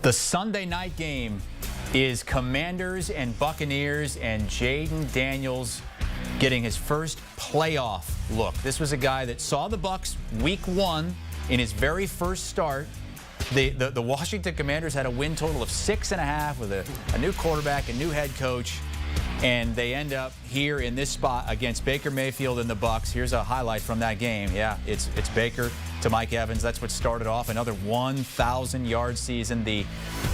The Sunday night game is Commanders and Buccaneers, and Jayden Daniels getting his first playoff look. This was a guy that saw the Bucs week 1 in his very first start. The Washington Commanders had a win total of 6.5 with a new quarterback, a new head coach, and they end up here in this spot against Baker Mayfield and the Bucs. Here's a highlight from that game. Yeah, it's Baker to Mike Evans. That's what started off another 1,000-yard season, the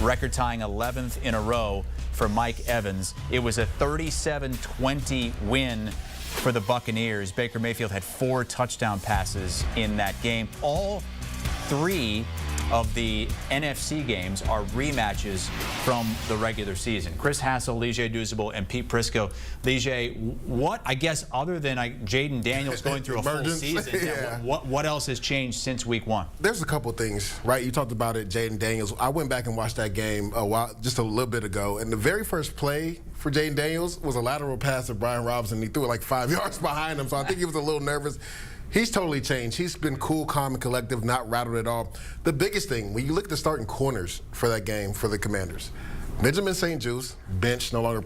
record-tying 11th in a row for Mike Evans. It was a 37-20 win for the Buccaneers. Baker Mayfield had 4 touchdown passes in that game. All 3 of the NFC games are rematches from the regular season. Chris Hassel, Douzable, and Pete Prisco. What, I guess, other than Jayden Daniels going through a full season, yeah. what else has changed since week 1? There's a couple things, right? You talked about it, Jayden Daniels. I went back and watched that game just a little bit ago, and the very first play for Jayden Daniels was a lateral pass to Brian Robinson. He threw it like 5 yards behind him, so I think he was a little nervous. He's totally changed. He's been cool, calm, and collective, not rattled at all. The biggest thing, when you look at the starting corners for that game for the Commanders, Benjamin St. Juste, bench, no longer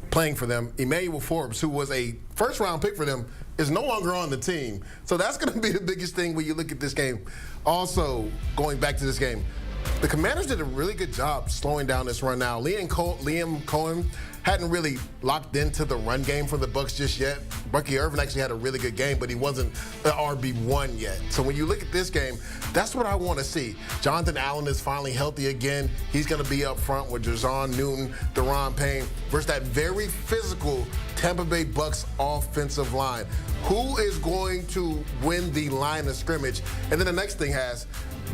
playing for them. Emmanuel Forbes, who was a first-round pick for them, is no longer on the team. So that's going to be the biggest thing when you look at this game. Also, going back to this game, the Commanders did a really good job slowing down this run now. Liam Cohen hadn't really locked into the run game for the Bucs just yet. Bucky Irvin actually had a really good game, but he wasn't the RB1 yet. So when you look at this game, that's what I want to see. Jonathan Allen is finally healthy again. He's going to be up front with Jason Newton, Deron Payne, versus that very physical Tampa Bay Bucs offensive line. Who is going to win the line of scrimmage? And then the next thing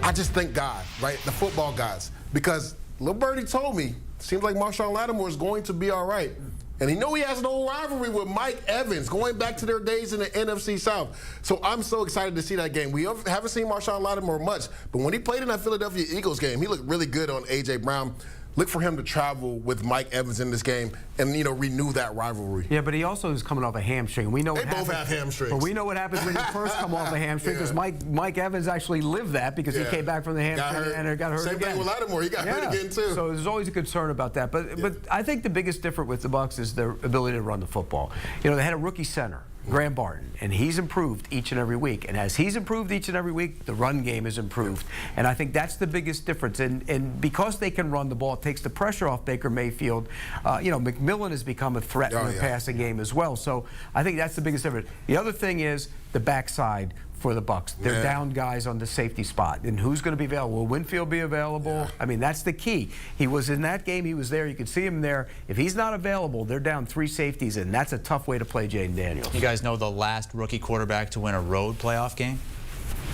I just thank God, right, the football guys, because Lil Birdie told me, seems like Marshawn Lattimore is going to be all right. And he he has an old rivalry with Mike Evans, going back to their days in the NFC South. So I'm so excited to see that game. We haven't seen Marshawn Lattimore much, but when he played in that Philadelphia Eagles game, he looked really good on A.J. Brown. Look for him to travel with Mike Evans in this game and, renew that rivalry. Yeah, but he also is coming off a hamstring. We know they both have hamstrings. But we know what happens when you first come off a hamstring, because Mike Evans actually lived that because he came back from the hamstring and got hurt Same again. thing with Lattimore. He got hurt again, too. So there's always a concern about that. But I think the biggest difference with the Bucs is their ability to run the football. They had a rookie center, Graham Barton, and he's improved each and every week. And as he's improved each and every week, the run game is improved. And I think that's the biggest difference. And because they can run the ball, it takes the pressure off Baker Mayfield. McMillan has become a threat in the passing game as well. So I think that's the biggest difference. The other thing is the backside for the Bucs. They're down guys on the safety spot. And who's going to be available? Will Winfield be available? I mean, that's the key. He was in that game. He was there. You could see him there. If he's not available, they're down 3 safeties, and that's a tough way to play Jayden Daniels. You guys know the last rookie quarterback to win a road playoff game?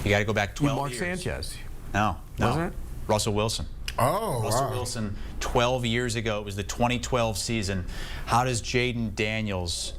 You got to go back 12 Mark years. Sanchez. No. Wasn't it? Russell Wilson. Oh, Russell Wilson, 12 years ago. It was the 2012 season. How does Jayden Daniels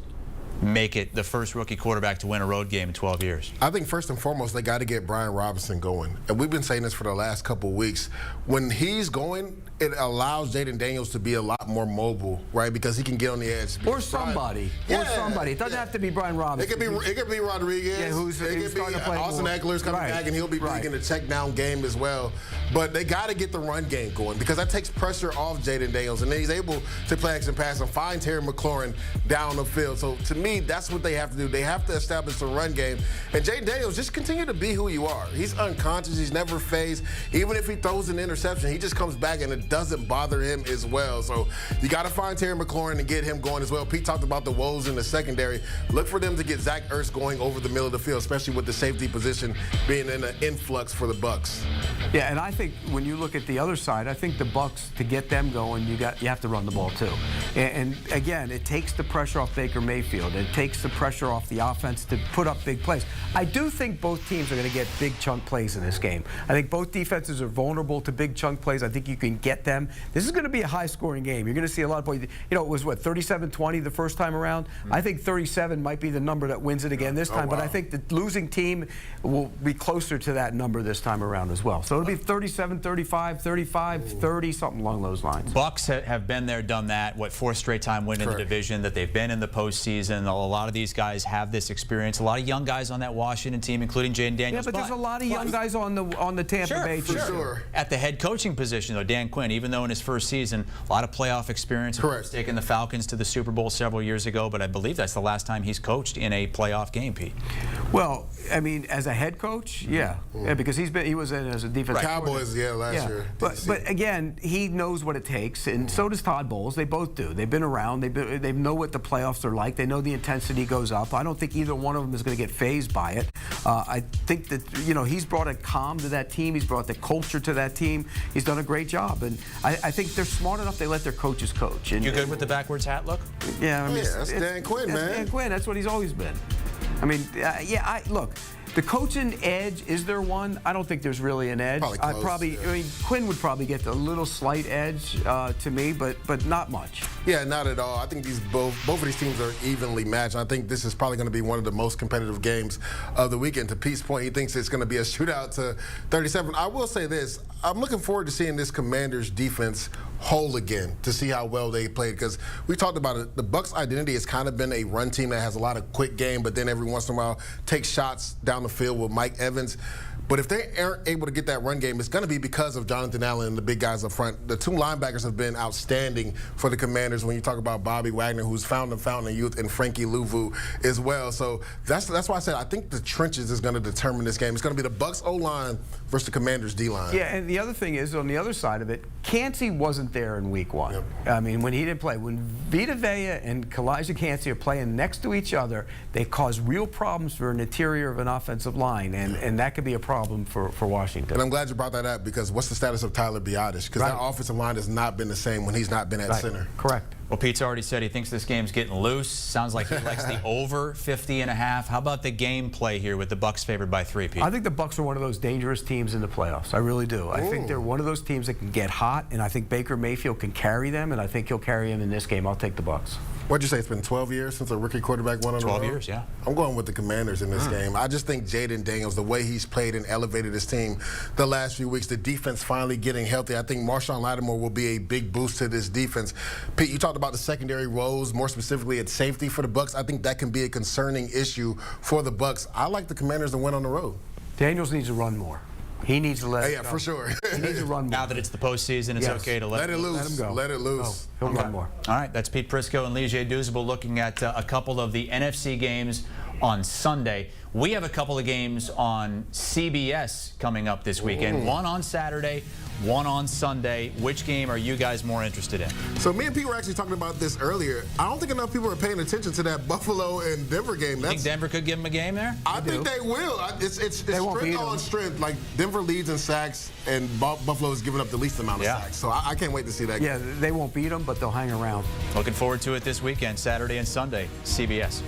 make it the first rookie quarterback to win a road game in 12 years? I think first and foremost, they got to get Brian Robinson going. And we've been saying this for the last couple of weeks. When he's going, it allows Jayden Daniels to be a lot more mobile, right? Because he can get on the edge. Or somebody. Or somebody. It doesn't have to be Brian Robinson. It could be Rodriguez. Yeah, who's starting to play Austin Eckler's coming back, and he'll be bringing the check down game as well. But they got to get the run game going, because that takes pressure off Jayden Daniels, and then he's able to play action pass and find Terry McLaurin down the field. So to me, that's what they have to do. They have to establish the run game. And Jayden Daniels, just continue to be who you are. He's unconscious. He's never phased. Even if he throws an interception, he just comes back and it doesn't bother him as well. So you got to find Terry McLaurin and get him going as well. Pete talked about the woes in the secondary. Look for them to get Zach Ertz going over the middle of the field, especially with the safety position being in an influx for the Bucs. Yeah, and I think when you look at the other side, I think the Bucs, to get them going, you have to run the ball too. And again, it takes the pressure off Baker Mayfield. It takes the pressure off the offense to put up big plays. I do think both teams are going to get big chunk plays in this game. I think both defenses are vulnerable to big chunk plays. I think you can get them. This is going to be a high-scoring game. You're going to see a lot of points. It was, what, 37-20 the first time around? I think 37 might be the number that wins it again this time. But I think the losing team will be closer to that number this time around as well. So it'll be 37. 37, 35, 35, 30, something along those lines. Bucks have been there, done that. What, fourth straight time win in the division, that they've been in the postseason. A lot of these guys have this experience. A lot of young guys on that Washington team, including Jayden Daniels. Yeah, but there's a lot of young guys on the Tampa Bay team. Sure. At the head coaching position, though, Dan Quinn, even though in his first season, a lot of playoff experience. Correct. Taking the Falcons to the Super Bowl several years ago, but I believe that's the last time he's coached in a playoff game, Pete. Well, I mean, as a head coach, yeah, because he was in as a defensive Cowboys, last year. But again, he knows what it takes, and so does Todd Bowles. They both do. They've been around. They know what the playoffs are like. They know the intensity goes up. I don't think either one of them is going to get fazed by it. I think that he's brought a calm to that team. He's brought the culture to that team. He's done a great job, and I think they're smart enough. They let their coaches coach. And, you good with the backwards hat look? Yeah, I mean, that's Dan Quinn, man. That's Dan Quinn. That's what he's always been. I mean, look. The coaching edge, is there one? I don't think there's really an edge. Probably close, I mean, Quinn would probably get a little slight edge to me, but not much. Yeah, not at all. I think both of these teams are evenly matched. I think this is probably going to be one of the most competitive games of the weekend. To Pete's point, he thinks it's going to be a shootout to 37. I will say this. I'm looking forward to seeing this Commanders defense whole again, to see how well they played, because we talked about it. The Bucs' identity has kind of been a run team that has a lot of quick game, but then every once in a while takes shots down the field with Mike Evans. But if they aren't able to get that run game, it's going to be because of Jonathan Allen and the big guys up front. The two linebackers have been outstanding for the Commanders when you talk about Bobby Wagner, who's found and fountain of youth, and Frankie Louvu as well. So that's why I said I think the trenches is going to determine this game. It's going to be the Bucs O-line versus the Commanders D-line. Yeah, and the other thing is, on the other side of it, Cansey wasn't there in week one. Yep. I mean, when he didn't play. When Vita Vea and Kalijah Cansey are playing next to each other, they cause real problems for an interior of an offensive line, and that could be a problem for Washington. And I'm glad you brought that up, because what's the status of Tyler Biadasz? Because that offensive line has not been the same when he's not been at center. Correct. Well, Pete's already said he thinks this game's getting loose. Sounds like he likes the over 50.5. How about the gameplay here with the Bucs favored by 3, Pete? I think the Bucs are one of those dangerous teams in the playoffs. I really do. I think they're one of those teams that can get hot, and I think Baker Mayfield can carry them, and I think he'll carry them in this game. I'll take the Bucs. What'd you say? It's been 12 years since a rookie quarterback won on the road? 12 years, yeah. I'm going with the Commanders in this game. I just think Jayden Daniels, the way he's played and elevated his team the last few weeks, the defense finally getting healthy. I think Marshawn Lattimore will be a big boost to this defense. Pete, you talked about the secondary woes, more specifically at safety for the Bucs. I think that can be a concerning issue for the Bucs. I like the Commanders to win on the road. Daniels needs to run more. He needs to let it go. For sure. He needs to run more. Now that it's the postseason, it's okay to let it loose. Let him go. Let it loose. He'll run more. All right, that's Pete Prisco and Douzable looking at a couple of the NFC games on Sunday. We have a couple of games on CBS coming up this weekend. One on Saturday, one on Sunday. Which game are you guys more interested in? So me and Pete were actually talking about this earlier. I don't think enough people are paying attention to that Buffalo and Denver game. Think Denver could give them a game there? I think they will. It's strength on strength. Like, Denver leads in sacks, and Buffalo is giving up the least amount of sacks. So I can't wait to see that game. Yeah, they won't beat them, but they'll hang around. Looking forward to it this weekend, Saturday and Sunday, CBS.